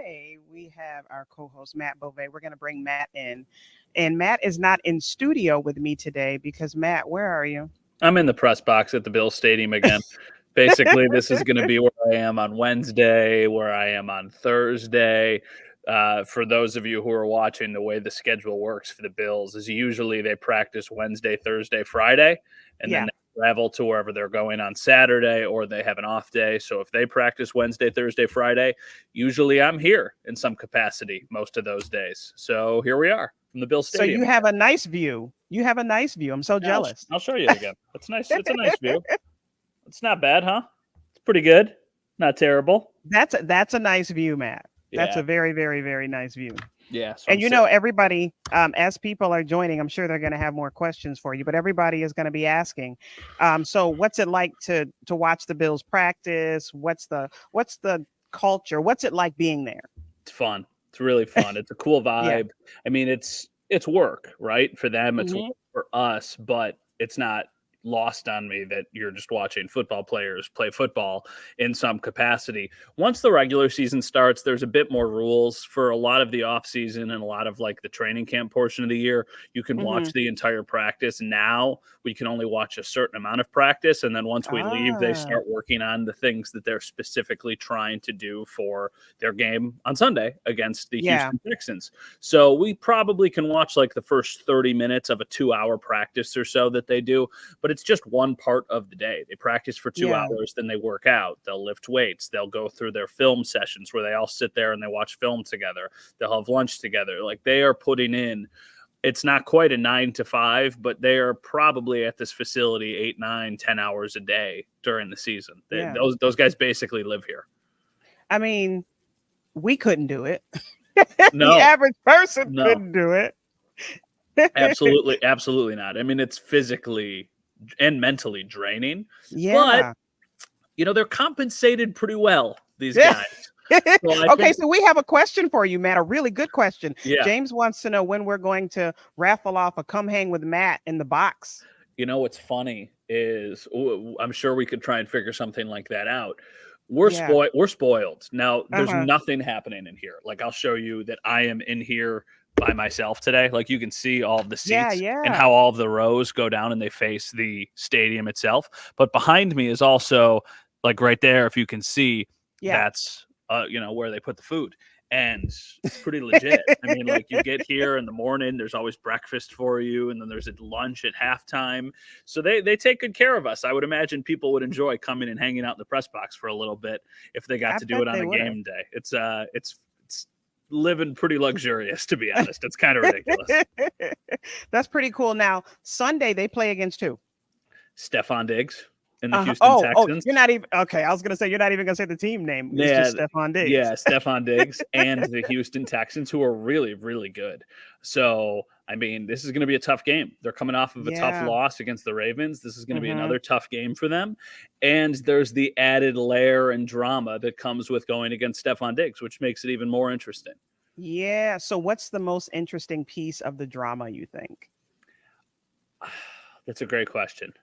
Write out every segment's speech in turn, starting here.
today we have our co-host Matt Bove. We're going to bring Matt in, and Matt is not in studio with me today because Matt, where are you? I'm in the press box at the Bills Stadium again. Basically, this is going to be where I am on Wednesday, where I am on Thursday. For those of you who are watching, the way the schedule works for the Bills is usually they practice Wednesday, Thursday, Friday, and then Yeah. they travel to wherever they're going on Saturday, or they have an off day. So if they practice Wednesday, Thursday, Friday, usually I'm here in some capacity most of those days. So here we are from the Bills So Stadium. you have a nice view. You have a nice view. I'm so jealous. I'll show you again. It's nice. It's a nice view. It's not bad, huh? It's pretty good. Not terrible. That's a nice view, Matt. That's Yeah. a very, very, very nice view. Yeah. So And you know, everybody, as people are joining, I'm sure they're going to have more questions for you, but everybody is going to be asking. So what's it like to watch the Bills practice? What's the culture? What's it like being there? it's fun. It's really fun. It's a cool Yeah. vibe. I mean, it's work, right? For them, it's work Mhm. for us, but it's not lost on me that you're just watching football players play football in some capacity. Once the regular season starts, there's a bit more rules for a lot of the off season and a lot of like the training camp portion of the year. You can watch Mhm. the entire practice. Now we can only watch a certain amount of practice, and then once we leave, they Ah. start working on the things that they're specifically trying to do for their game on Sunday against the Yeah. Houston Texans. So we probably can watch like the first 30 minutes of a 2-hour practice or so that they do, but it's just one part of the day. They practice for 2 Yeah. hours, then they work out. They'll lift weights. They'll go through their film sessions where they all sit there and they watch film together. They'll have lunch together. Like they are putting in, it's not quite a 9 to 5, but they are probably at this facility 8, 9, 10 hours a day during the season. Yeah. Those guys basically live here. I mean, we couldn't do it. The No, average person no, couldn't do it. absolutely not. I mean, it's physically and mentally draining, but Yeah. they're compensated pretty well, these Yeah. guys. So I Okay, think, so we have a question for you, Matt. A really good question. yeah, James wants to know when we're going to raffle off a come hang with Matt in the box. what's funny is I'm sure we could try and figure something like that out. Yeah. We're spoiled. Now, there's Uh-huh. nothing happening in here. Like I'll show you that I am in here by myself today. Like you can see all of the Yeah, seats and yeah. how all of the rows go down and they face the stadium itself. But behind me is also like right there, if you can see, Yeah. that's where they put the food. And it's pretty legit. I mean, like you get here in the morning, there's always breakfast for you, and then there's a lunch at halftime. So they take good care of us. I would imagine people would enjoy coming and hanging out in the press box for a little bit if they got I to do bet it on they a would have. game day. It's living pretty luxurious, to be honest. It's kind of ridiculous. That's pretty cool. Now, Sunday they play against who? Stephon Diggs and the Uh-huh. Houston Oh, Texans. you're not even okay. I was gonna say you're not even gonna say the team name. It's Yeah, just Stephon Diggs. yeah, Stephon Diggs and the Houston Texans, who are really, really good. So, I mean, this is going to be a tough game. They're coming off of a tough Yeah. loss against the Ravens. This is going to be Hmm. another tough game for them. And there's the added layer and drama that comes with going against Stephon Diggs, which makes it even more interesting. Yeah. So what's the most interesting piece of the drama, you think? That's a great question.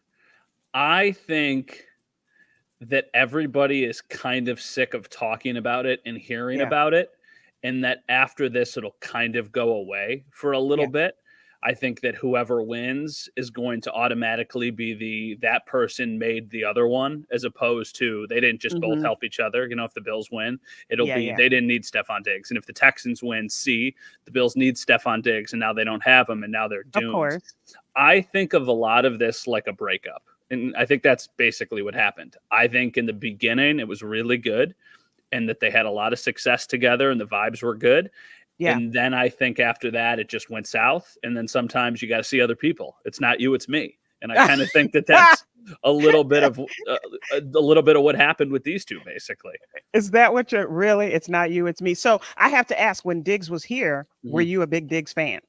I think that everybody is kind of sick of talking about it and hearing Yeah. about it, and that after this it'll kind of go away for a little Yeah. bit. I think that whoever wins is going to automatically be that person made the other one, as opposed to they didn't just both Hmm. help each other. If the Bills win, it'll Yeah, be yeah. they didn't need Stephon Diggs, and if the Texans win, see, the Bills need Stephon Diggs, and now they don't have him, and now they're Of doomed. course. I think of a lot of this like a breakup. And I think that's basically what happened. I think in the beginning it was really good and that they had a lot of success together and the vibes were good. Yeah. And then I think after that it just went south. And then sometimes you got to see other people. It's not you, it's me. And I kind of think that that's a little bit of what happened with these two, basically. Is that what you're really? It's not you, it's me. So I have to ask, when Diggs was here, were Mhm. you a big Diggs fan?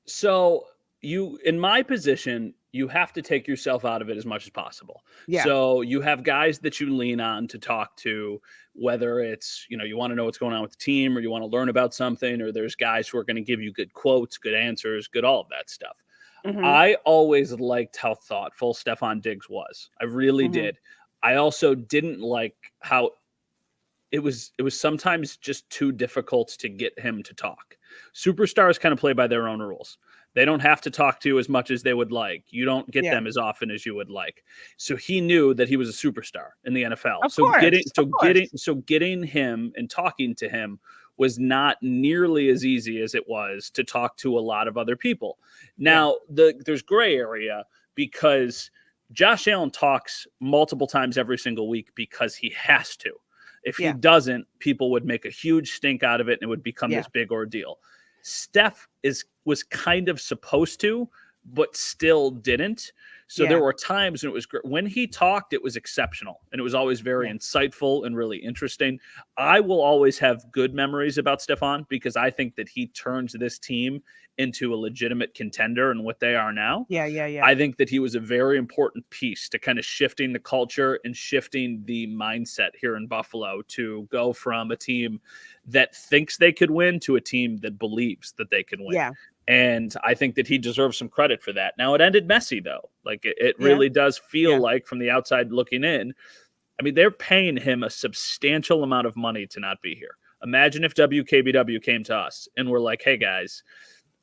So in my position, you have to take yourself out of it as much as possible. Yeah. So you have guys that you lean on to talk to, whether it's, you want to know what's going on with the team or you want to learn about something, or there's guys who are going to give you good quotes, good answers, good all of that stuff. Hmm. I always liked how thoughtful Stephon Diggs was. I really Hmm. did. I also didn't like how it was sometimes just too difficult to get him to talk. Superstars kind of play by their own rules. They don't have to talk to you as much as they would like. You don't get Yeah. them as often as you would like. So he knew that he was a superstar in the NFL. Of course. Of course. So getting him and talking to him was not nearly as easy as it was to talk to a lot of other people. Yeah. Now, there's gray area because Josh Allen talks multiple times every single week because he has to. If he Yeah. doesn't, people would make a huge stink out of it and it would become Yeah. this big ordeal. Steph was kind of supposed to, but still didn't. So Yeah. there were times when it was when he talked, it was exceptional and it was always very Yeah. insightful and really interesting. I will always have good memories about Stephon because I think that he turns this team into a legitimate contender and what they are now. Yeah. Yeah. Yeah. I think that he was a very important piece to kind of shifting the culture and shifting the mindset here in Buffalo to go from a team that thinks they could win to a team that believes that they can win. Yeah. And I think that he deserves some credit for that. Now, it ended messy, though. Like, it Yeah. really does feel Yeah. like from the outside looking in, I mean, they're paying him a substantial amount of money to not be here. Imagine if WKBW came to us and we're like, hey, guys,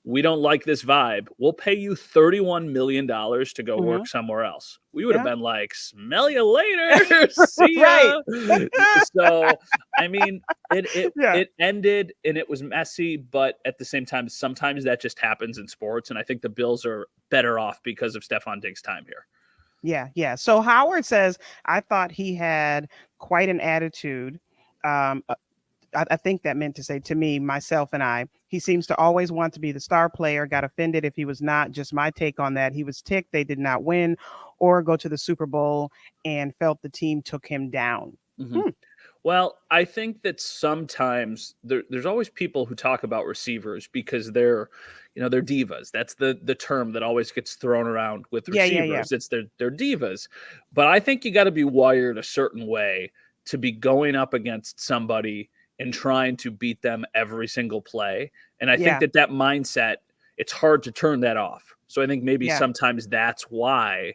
we don't like this vibe. We'll pay you $31 million to go Mhm. work somewhere else. We would have Yeah. been like, smell you later. See ya. So, I mean, Yeah. it ended and it was messy, but at the same time, sometimes that just happens in sports. And I think the Bills are better off because of Stephon Diggs' time here. Yeah. Yeah. So Howard says, I thought he had quite an attitude. I think that meant to say to me, myself and I, he seems to always want to be the star player, got offended if he was not. Just my take on that. He was ticked they did not win or go to the Super Bowl and felt the team took him down. Mhm. Hmm. Well, I think that sometimes there's always people who talk about receivers because they're divas. That's the term that always gets thrown around with Yeah. Yeah. Yeah. receivers. It's they're divas. But I think you got to be wired a certain way to be going up against somebody and trying to beat them every single play. And I think Yeah. that mindset, it's hard to turn that off. So I think maybe Yeah. sometimes that's why,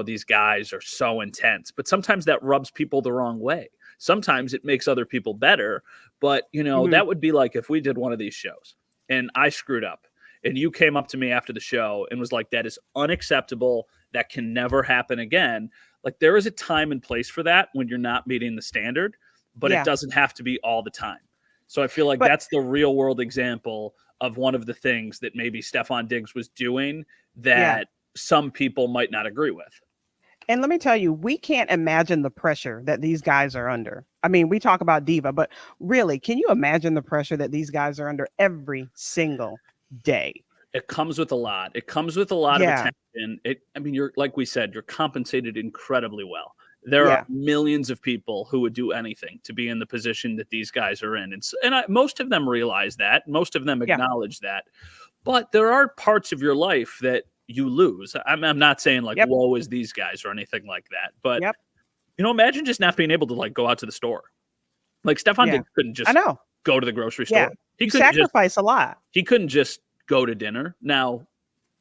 these guys are so intense. But sometimes that rubs people the wrong way. Sometimes it makes other people better. But, Mhm. that would be like if we did one of these shows and I screwed up and you came up to me after the show and was like, that is unacceptable. That can never happen again. Like there is a time and place for that when you're not meeting the standard, but it Yeah. doesn't have to be all the time. So I feel like But that's the real world example of one of the things that maybe Stephon Diggs was doing yeah. that some people might not agree with. And let me tell you, we can't imagine the pressure that these guys are under. I mean, we talk about diva, but really, can you imagine the pressure that these guys are under every single day? It comes with a lot. It comes with a lot of Yeah. attention. You're like we said, you're compensated incredibly well. There are Yeah. millions of people who would do anything to be in the position that these guys are in, most of them realize that. Most of them Yeah. acknowledge that. But there are parts of your life that you lose. I'm not saying like Yep. woe is these guys or anything like that. But Yep. imagine just not being able to like go out to the store. Like Stephon Yeah. Diggs couldn't I just know. go to the grocery Yeah. store. He You couldn't just sacrifice a lot. he couldn't just go to dinner. Now,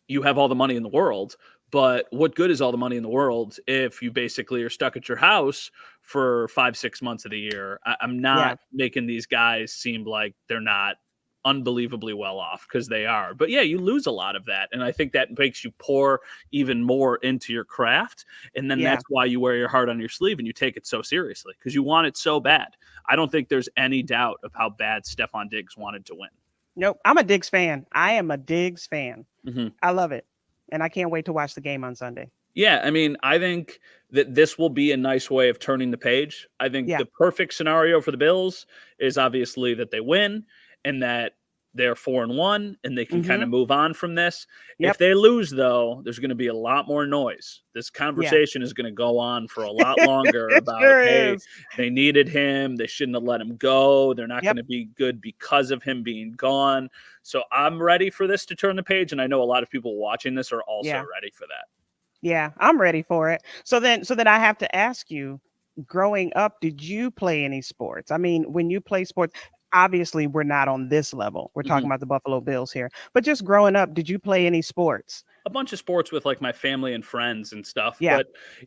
you have all the money in the world, but what good is all the money in the world if you basically are stuck at your house for 5-6 months of the year? I'm Yeah. not making these guys seem like they're not unbelievably well off because they are. But yeah, you lose a lot of that. And I think that makes you pour even more into your craft. And then Yeah. that's why you wear your heart on your sleeve and you take it so seriously because you want it so bad. I don't think there's any doubt of how bad Stephon Diggs wanted to win. Nope. I'm a Diggs fan. I am a Diggs fan. Mm-hmm. I love it. And I can't wait to watch the game on Sunday. Yeah, I mean, I think that this will be a nice way of turning the page. I think Yeah. the perfect scenario for the Bills is obviously that they win and that they're 4-1 and they can kind of move on from this. Yep. If they lose, though, there's going to be a lot more noise. This Yeah. conversation is going to go on for a lot longer It about, sure hey, is. they needed him. They shouldn't have let him go. They're not Yep. going to be good because of him being gone. So I'm ready for this to turn the page. And I know a lot of people watching this are also Yeah. ready for that. Yeah, I'm ready for it. So then I have to ask you, growing up, did you play any sports? I mean, when you play sports, obviously we're not on this level. We're talking Mhm. about the Buffalo Bills here. But just growing up, did you play any sports? a bunch of sports with like my family and friends and stuff. Yeah.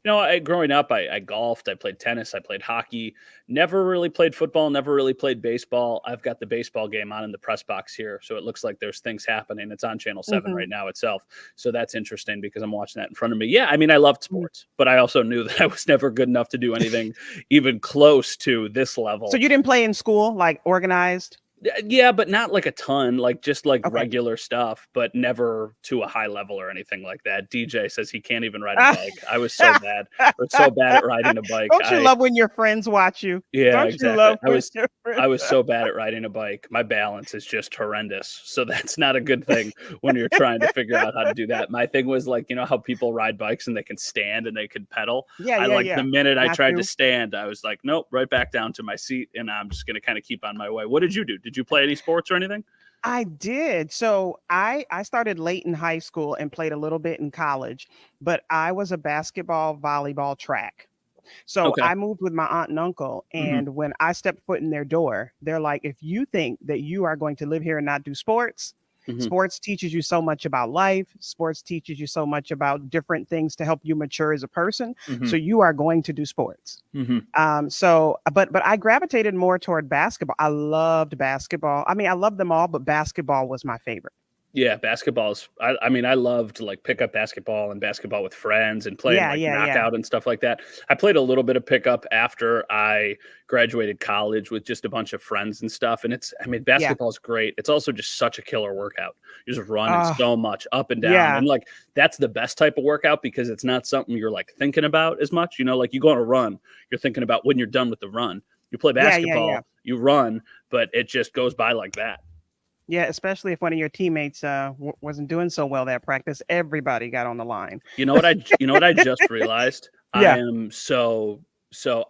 But growing up, I golfed, I played tennis, I played hockey. Never really played football. Never really played baseball. I've got the baseball game on in the press box here, so it looks like there's things happening. It's on Channel 7 Mhm. right now itself, so that's interesting because I'm watching that in front of me. Yeah, I mean, I loved Mhm. sports, but I also knew that I was never good enough to do anything even close to this So level. you didn't play in school, like organized? Yeah, but not like a ton, like just like Okay. regular stuff, but never to a high level or anything like that. DJ says he can't even ride a bike. I was so bad, or so bad at riding a bike. Don't you love when your friends watch you? Yeah, Don't you exactly. love when your I friends was so bad at riding a bike. My balance is just horrendous. So that's not a good thing when you're trying to figure out how to do that. My thing was like, you know how people ride bikes and they can stand and they can pedal? Yeah, I yeah, like the yeah. minute I Not tried to you. stand, I was like, nope, right back down to my seat and I'm just going to kind of keep on my way. What did you do? Did you play any sports or anything? I did. So I started late in high school and played a little bit in college, but I was a basketball, volleyball, track. So Okay. I moved with my aunt and uncle, Hmm. and when I stepped foot in their door, they're like, "If you think that you are going to live here and not do sports, Hmm. sports teaches you so much about life. Sports teaches you so much about different things to help you mature as a person. Hmm. So you are going to do sports." Hmm. But I gravitated more toward basketball. I loved basketball. I mean, I loved them all, but basketball was my favorite. Yeah, basketball's I mean, I loved like pickup basketball and basketball with friends and playing Yeah, like yeah, yeah, knockout and stuff like that. I played a little bit of pickup after I graduated college with just a bunch of friends and stuff. And I mean, yeah. basketball's great. It's also just such a killer workout. You're just running Uh, so much up and down. yeah, And like that's the best type of workout because it's not something you're like thinking about as much. You know, like you go on a run, you're thinking about when you're done with the run. You play yeah, yeah, yeah. basketball, you run, but it just goes by like that. Yeah, especially if one of your teammates wasn't doing so well that practice, everybody got on the line. You know what I just realized? I Yeah. am so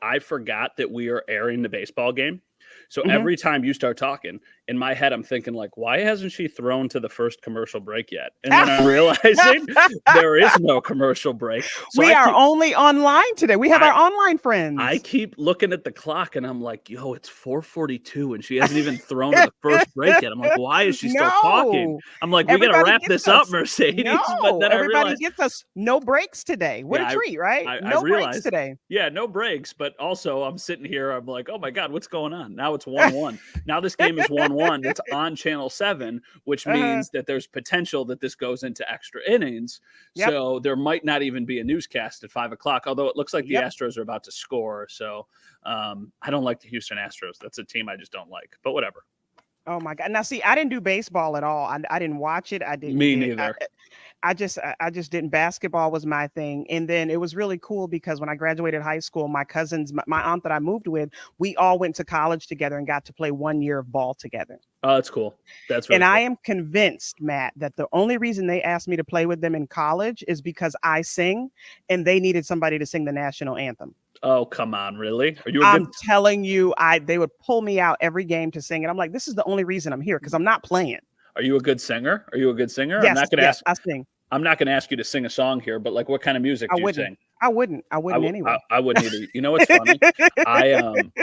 I forgot that we are airing the baseball game. So Hmm. every time you start talking, in my head I'm thinking like, why hasn't she thrown to the first commercial break yet? And then I'm realizing there is no commercial break. So We are only online today. We have I our online I friends. keep looking at the clock and I'm like, yo, it's 4:42 and she hasn't even thrown to the first break yet. I'm like, why is she still talking? No, I'm like, we got to everybody wrap gets this up, us. Mercedes. But No, then I everybody realized gets us no breaks today. What yeah, a treat, right? I No breaks realized, today. yeah, no breaks, but also I'm sitting here, I'm like, oh my God, what's going on? Now it's 1-1. Now this game is 1-1. It's on Channel 7, which Uh-huh. means that there's potential that this goes into extra innings. Yep. So there might not even be a newscast at 5 o'clock, although it looks like the Yep. Astros are about to score. So I don't like the Houston Astros. That's a team I just don't like, but whatever. Oh my God. Now see, I didn't do baseball at all. I didn't watch it. I didn't Me get neither. I just didn't. Basketball was my thing. And then it was really cool because when I graduated high school, my cousins, my aunt that I moved with, we all went to college together and got to play 1 year of ball together. Oh, that's cool. That's And really I cool. am convinced, Matt, that the only reason they asked me to play with them in college is because I sing and they needed somebody to sing the national anthem. Oh, come on. Really? Are you a good I'm telling you, they would pull me out every game to sing. And I'm like, this is the only reason I'm here because I'm not playing. Are you a good singer? Are you a good singer? Yes, yes, I sing. I'm not going to ask you to sing a song here, but like, what kind of music I do you wouldn't. sing? I wouldn't anyway. I wouldn't either. You know what's funny?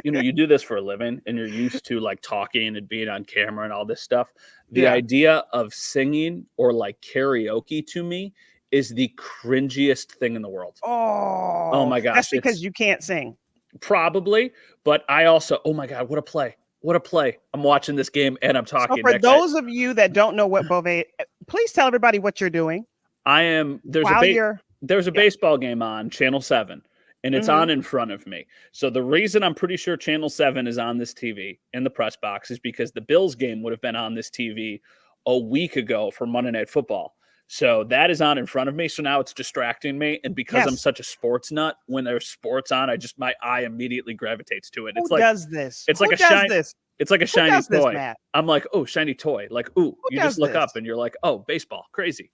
You do this for a living, and you're used to like talking and being on camera and all this stuff. The Yeah. idea of singing or like karaoke to me is the cringiest thing in the world. Oh Oh, my that's gosh, because it's you can't sing. probably, but I also, oh my God, what a play! What a play! I'm watching this game and I'm So talking. for That guy, those of you that don't know what Beauvais, please tell everybody what you're doing I am. while you're. There's a Yeah. baseball game on Channel 7 and it's Hmm. on in front of me. So the reason I'm pretty sure Channel 7 is on this TV in the press box is because the Bills game would have been on this TV a week ago for Monday Night Football. So that is on in front of me. So now it's distracting me. And because I'm Yes. such a sports nut, when there's sports on, my eye immediately gravitates to it. Who does this? It's like Who a does shine. this? It's like a Who shiny does this, toy. Matt? I'm like, oh, shiny toy. Like, ooh, Who you just does look this? up and you're like, oh, baseball, crazy.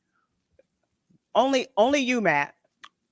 Only you, Matt.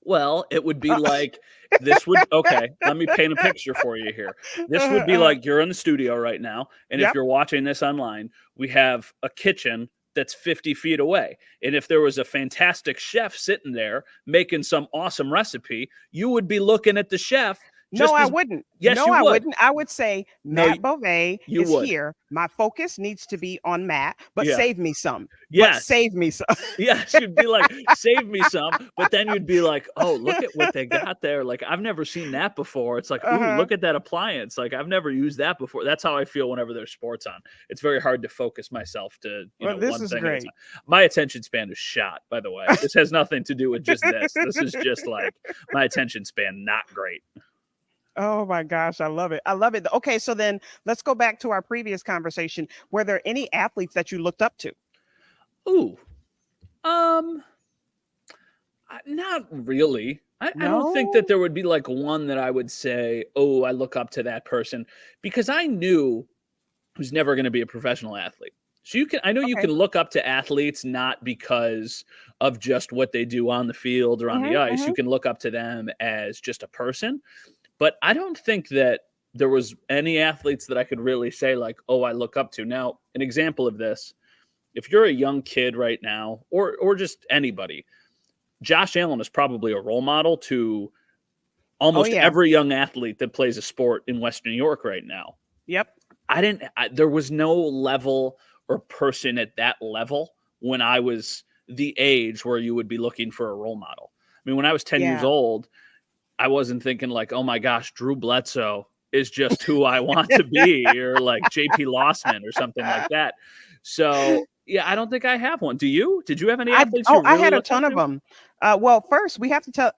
Well, it would be like this would okay, let me paint a picture for you here. This would be Uh-huh. like you're in the studio right now, and if Yep. you're watching this online, we have a kitchen that's 50 feet away. And if there was a fantastic chef sitting there making some awesome recipe, you would be looking at the chef No, Just I because, wouldn't. yes, No, you I would. wouldn't. I would say No, Matt Bove you is would. here. My focus needs to be on Matt, but Yeah. save me some. But Yes. save me some. Yes, you'd be like, "Save me some," but then you'd be like, "Oh, look at what they got there, like, I've never seen that before." It's like, "Ooh, Uh-huh. look at that appliance, like, I've never used that before." That's how I feel whenever there's sports on. It's very hard to focus myself to, Well, this one is thing at a time. great. My attention span is shot, by the way. This has nothing to do with just this. This is just, like, my attention span not great. Oh my gosh, I love it. I love it. Okay, so then let's go back to our previous conversation. Were there any athletes that you looked up to? Ooh, um not really. I don't think that No? there would be like one that I would say, oh, I look up to that person because I knew who's never going to be a professional athlete. So I know you Okay. can look up to athletes not because of just what they do on the field or on the Mhm, ice. You mhm. can look up to them as just a person. But I don't think that there was any athletes that I could really say like, oh, I look up to. Now, an example of this, if you're a young kid right now, or just anybody, Josh Allen is probably a role model to Oh almost yeah. every young athlete that plays a sport in Western New York right now. Yep. There was no level or person at that level when I was the age where you would be looking for a role model. I mean, when I was 10 years Yeah. old, I wasn't thinking like, oh my gosh, Drew Bledsoe is just who I want to be, or like JP Lossman or something like that. So yeah, I don't think I have one. Do you? Did you have any athletes you I really had a looked up ton of to? them. Well, first we have to tell.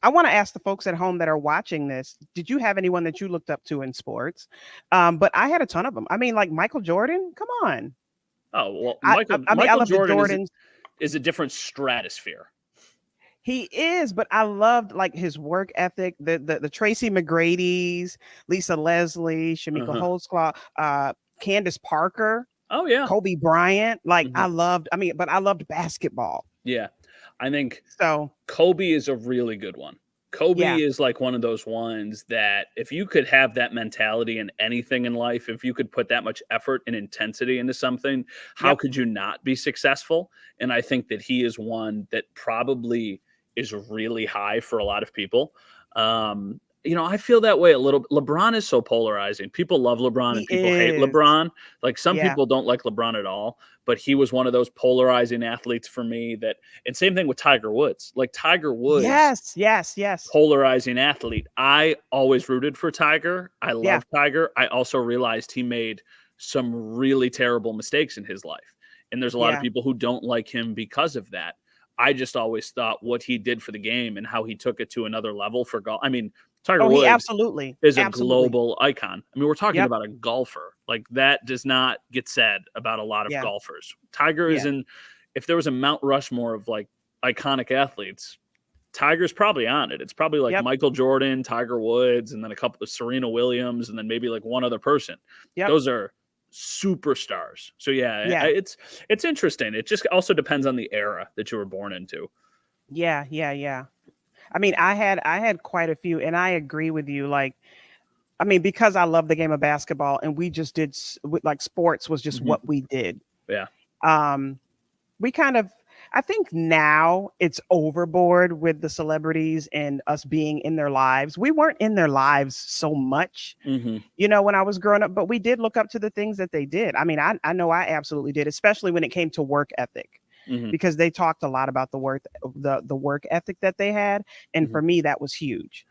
I want to ask the folks at home that are watching this. Did you have anyone that you looked up to in sports? But I had a ton of them. I mean, like Michael Jordan. Come on. Oh well, I I, Michael I mean, I Michael love the Jordan Jordans. is a different stratosphere. He is, but I loved like his work ethic. The Tracy McGrady's, Lisa Leslie, Shamika Uh-huh. Holtzclaw, Candace Parker, Oh yeah. Kobe Bryant. Like Mhm. I loved. I mean, but I loved basketball. Yeah. I think So Kobe is a really good one. Kobe yeah. is like one of those ones that if you could have that mentality in anything in life, if you could put that much effort and intensity into something, how Yep. could you not be successful? And I think that he is one that probably is really high for a lot of people. I feel that way a little. LeBron is so polarizing. People love LeBron He and people hate is. LeBron. Like some Yeah. people don't like LeBron at all, but he was one of those polarizing athletes for me that, and same thing with Tiger Woods. Like Tiger Woods, Yes. Yes. Yes. polarizing athlete. I always rooted for Tiger. I Yeah. love Tiger. I also realized he made some really terrible mistakes in his life. And there's a lot of Yeah. people who don't like him because of that. I just always thought what he did for the game and how he took it to another level for golf. I mean, Tiger Oh, he Woods absolutely. is a Absolutely. global icon. I mean, we're talking Yep. about a golfer. Like that does not get said about a lot of Yeah. golfers. Tiger is Yeah. in, if there was a Mount Rushmore of like iconic athletes, Tiger's probably on it. It's probably like Yep. Michael Jordan, Tiger Woods, and then a couple of Serena Williams, and then maybe like one other person. Yep. Those are superstars. So yeah, Yeah. it's interesting. It just also depends on the era that you were born into. Yeah. Yeah. Yeah. I mean, I had quite a few, and I agree with you. Like, I mean, because I love the game of basketball, and we just did like sports was just Mhm. what we did. Yeah. Um, we kind of, I think now it's overboard with the celebrities and us being in their lives. We weren't in their lives so much, Hmm. when I was growing up, but we did look up to the things that they did. I mean, I know I absolutely did, especially when it came to work ethic, Hmm. because they talked a lot about the work ethic that they had. And Hmm. for me, that was huge.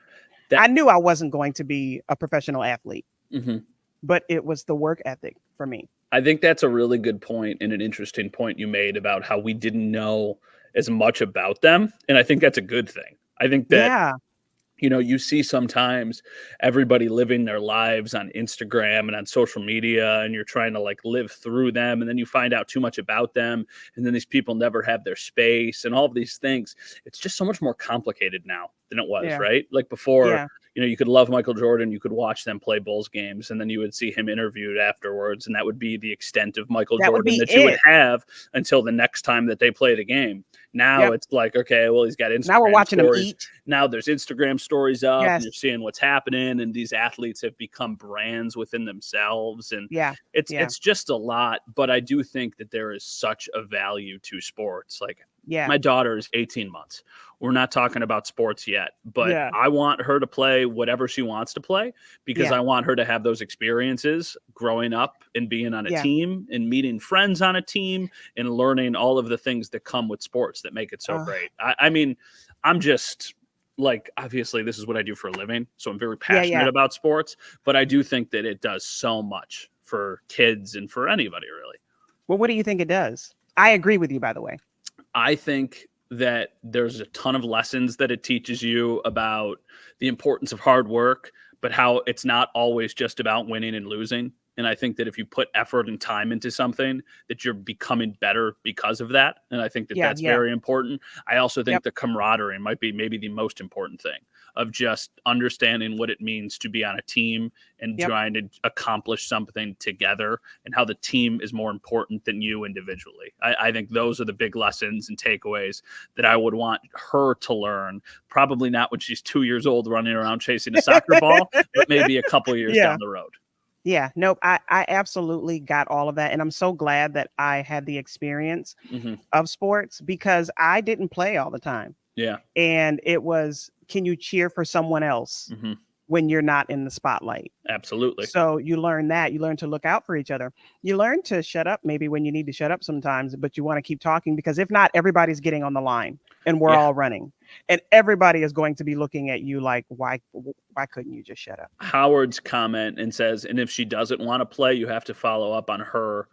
That. I knew I wasn't going to be a professional athlete, Hmm. but it was the work ethic for me. I think that's a really good point and an interesting point you made about how we didn't know as much about them, and I think that's a good thing. I think that Yeah. you see sometimes everybody living their lives on Instagram and on social media, and you're trying to like live through them. And then you find out too much about them. And then these people never have their space and all of these things. It's just so much more complicated now than it was, Yeah. right? Like before, Yeah. you could love Michael Jordan, you could watch them play Bulls games, and then you would see him interviewed afterwards. And that would be the extent of Michael That would Jordan be that you would it. have until the next time that they played a game. Now Yep. it's like, okay, well, he's got Now we're Instagram watching them stories. eat. Now there's Instagram stories up and you're Yes. seeing what's happening, and these athletes have become brands within themselves, and Yeah. it's Yeah. it's just a lot. But I do think that there is such a value to sports. Like Yeah. My daughter is 18 months. We're not talking about sports yet, but Yeah. I want her to play whatever she wants to play because Yeah. I want her to have those experiences growing up and being on a Yeah. team and meeting friends on a team and learning all of the things that come with sports that make it so Uh, great. I mean, I'm just like, obviously, this is what I do for a living. So I'm very yeah. passionate Yeah. about sports, but I do think that it does so much for kids and for anybody, really. Well, what do you think it does? I agree with you, by the way. I think that there's a ton of lessons that it teaches you about the importance of hard work, but how it's not always just about winning and losing. And I think that if you put effort and time into something, that you're becoming better because of that. And I think that Yeah. that's Yeah. very important. I also think Yep. the camaraderie might be maybe the most important thing of just understanding what it means to be on a team and Yep. trying to accomplish something together and how the team is more important than you individually. I think those are the big lessons and takeaways that I would want her to learn. Probably not when she's 2 years old running around chasing a soccer ball, but maybe a couple years Yeah. down the road. Yeah. Nope. I absolutely got all of that. And I'm so glad that I had the experience Mm-hmm. of sports because I didn't play all the time. Yeah. And it was, can you cheer for someone else Mm-hmm. when you're not in the spotlight? Absolutely. So you learn that. You learn to look out for each other. You learn to shut up maybe when you need to shut up sometimes, but you want to keep talking because if not, everybody's getting on the line and we're Yeah. all running. And everybody is going to be looking at you like, why couldn't you just shut up? Howard's comment and says, and if she doesn't want to play, you have to follow up on her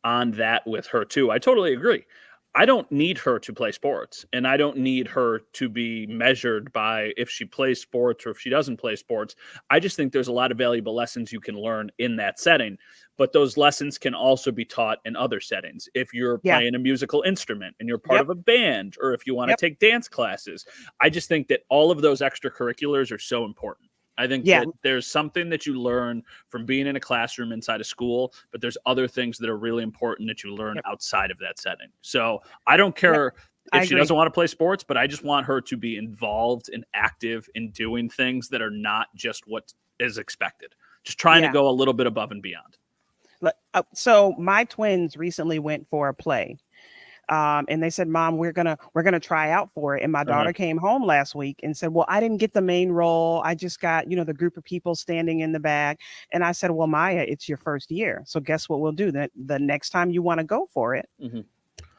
on that with her too. I totally agree. I don't need her to play sports and I don't need her to be measured by if she plays sports or if she doesn't play sports. I just think there's a lot of valuable lessons you can learn in that setting, but those lessons can also be taught in other settings. If you're Yeah. playing a musical instrument and you're part Yep. of a band or if you want to Yep. take dance classes, I just think that all of those extracurriculars are so important. I think Yeah. that there's something that you learn from being in a classroom inside a school, but there's other things that are really important that you learn Yep. outside of that setting. So I don't Yep. care I if she agree. doesn't want to play sports, but I just want her to be involved and active in doing things that are not just what is expected. Just trying to Yeah. go a little bit above and beyond. So my twins recently went for a play. And they said, "Mom, we're gonna try out for it." And my Uh-huh. daughter came home last week and said, "Well, I didn't get the main role. I just got, the group of people standing in the back." And I said, "Well, Maya, it's your first year, so guess what we'll do? That the next time you want to go for it, Mm-hmm.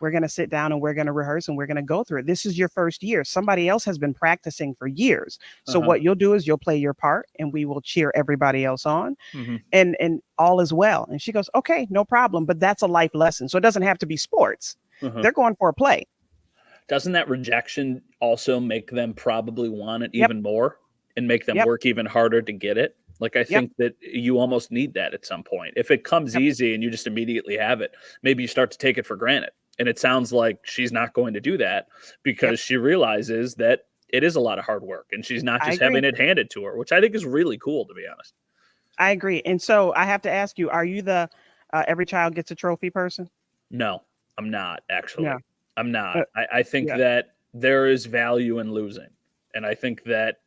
we're gonna sit down and we're gonna rehearse and we're gonna go through it. This is your first year. Somebody else has been practicing for years. So Uh-huh. what you'll do is you'll play your part, and we will cheer everybody else on, Mm-hmm. and all is well." And she goes, "Okay, no problem." But that's a life lesson, so it doesn't have to be sports. Uh-huh. They're going for a play. Doesn't that rejection also make them probably want it Yep. even more and make them Yep. work even harder to get it? Like, I Yep. think that you almost need that at some point. If it comes Yep. easy and you just immediately have it, maybe you start to take it for granted. And it sounds like she's not going to do that Yep. because she realizes that it is a lot of hard work and she's not I just having agree. it handed to her, which I think is really cool, to be honest. I agree. And so I have to ask you, are you the every child gets a trophy person? No, I'm not Yeah. actually. I'm not. Uh, I think yeah. that there is value in losing. And I think that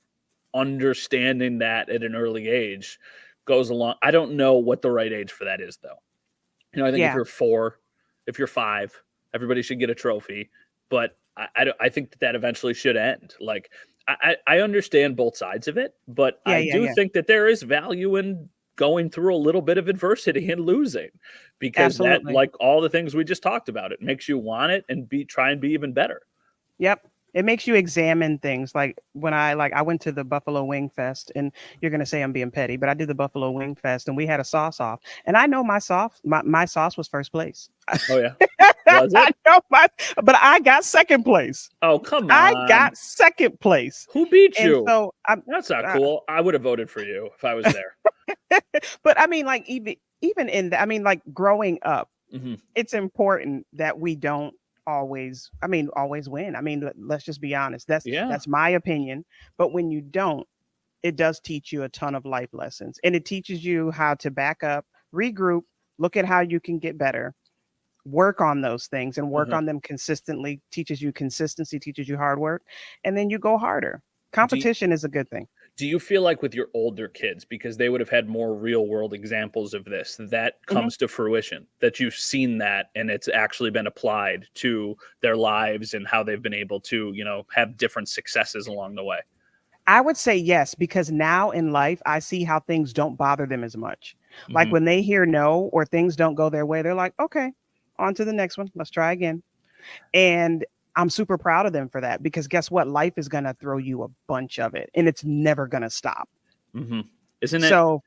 understanding that at an early age goes along. I don't know what the right age for that is, though. I think if Yeah. you're 4, if you're 5, everybody should get a trophy. But I think that eventually should end. Like, I understand both sides of it, but Yeah. I Yeah. do Yeah. think that there is value in going through a little bit of adversity and losing because that, Absolutely. like all the things we just talked about, it makes you want it and try and be even better. Yep. It makes you examine things. Like when I went to the Buffalo Wing Fest, and you're gonna say I'm being petty, but I did the Buffalo Wing Fest and we had a sauce off. And I know my sauce was first place. Oh yeah, was I it? know but I got second place. Oh come I on, got second place. who beat And you? so I'm That's not uh, cool. I would have voted for you if I was there. but I mean, like even in that, I mean, like growing up, Hmm. it's important that we don't always win. I mean, let's just be honest. Yeah. That's my opinion. But when you don't, it does teach you a ton of life lessons, and it teaches you how to back up, regroup, look at how you can get better, work on those things and work Uh-huh. on them consistently. Teaches you consistency, teaches you hard work, and then you go harder. Do Competition is a good thing. Do you feel like with your older kids, because they would have had more real world examples of this, that Mhm. comes to fruition, that you've seen that and it's actually been applied to their lives and how they've been able to, have different successes along the way? I would say yes, because now in life, I see how things don't bother them as much. Like Hmm. when they hear no or things don't go their way, they're like, okay, on to the next one. Let's try again. And I'm super proud of them for that because guess what? Life is going to throw you a bunch of it and it's never going to stop. Hmm. Isn't it So,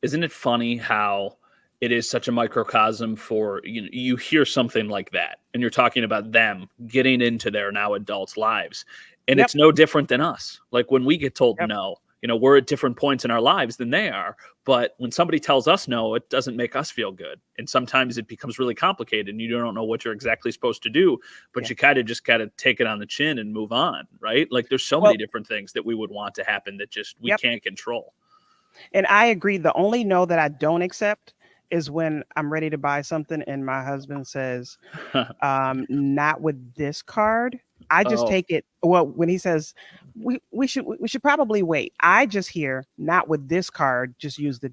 Isn't it funny how it is such a microcosm for you hear something like that and you're talking about them getting into their now adults lives, and yep, it's no different than us. Like when we get told yep. no, we're at different points in our lives than they are, but when somebody tells us no, it doesn't make us feel good, and sometimes it becomes really complicated and you don't know what you're exactly supposed to do, but Yeah. you kind of just got to take it on the chin and move on, right? Like there's so many Well, different things that we would want to happen that just we yep. can't control. And I agree. The only no that I don't accept is when I'm ready to buy something and my husband says, not with this card. I just Oh. take it. Well, when he says we should probably wait. I just hear not with this card. Just use the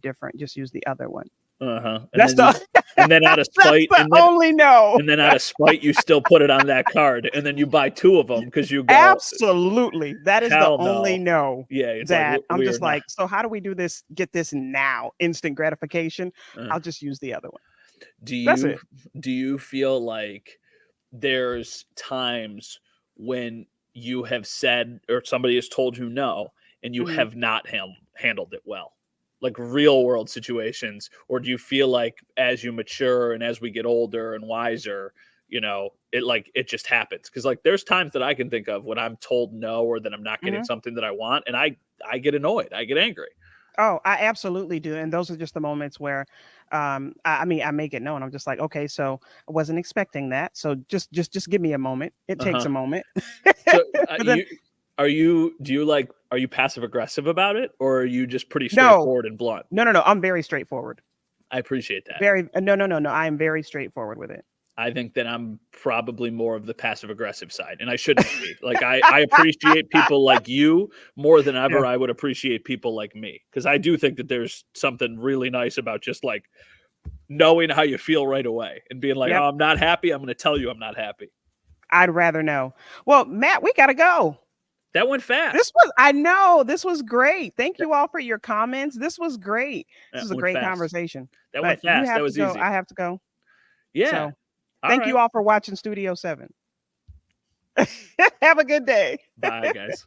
other one. Uh-huh, That's the and then out of that's spite the only no. you still put it on that card, and then you buy 2 of them because you go, Absolutely. That is the "Hell only no." no Yeah, it's like, that I'm "We are just not." like, so how do we do this? Get this now, instant gratification. uh, I'll just use the other one. do That's you it. do you feel like there's times when you have said or somebody has told you no, and you Mhm. have not handled it well? Like real world situations, or do you feel like as you mature and as we get older and wiser, it just happens? Because like there's times that I can think of when I'm told no or that I'm not getting Mhm. something that I want, and I get annoyed, I get angry. Oh, I absolutely do, and those are just the moments where, I mean, I make it known. I'm just like, okay, so I wasn't expecting that, so just give me a moment. It takes Uh-huh. a moment, So but then are you passive aggressive about it, or are you just pretty no, straightforward and blunt? no, no, no. I'm very straightforward. I appreciate that. Very no, no, no, no. I am very straightforward with it. I think that I'm probably more of the passive aggressive side, and I shouldn't be. Like I appreciate people like you more than Yeah. ever I would appreciate people like me, because I do think that there's something really nice about just like knowing how you feel right away and being like, Yep. "Oh, I'm not happy. I'm going to tell you I'm not happy." I'd rather know. Well, Matt, we gotta go. That went This fast. was I know this was great. Thank you all for your comments. This was great. This That was a went great fast. conversation. That went But you fast. That have to was go. easy. I have to go. Yeah. So All thank right. you all for watching Studio 7. Have a good day. Bye, guys.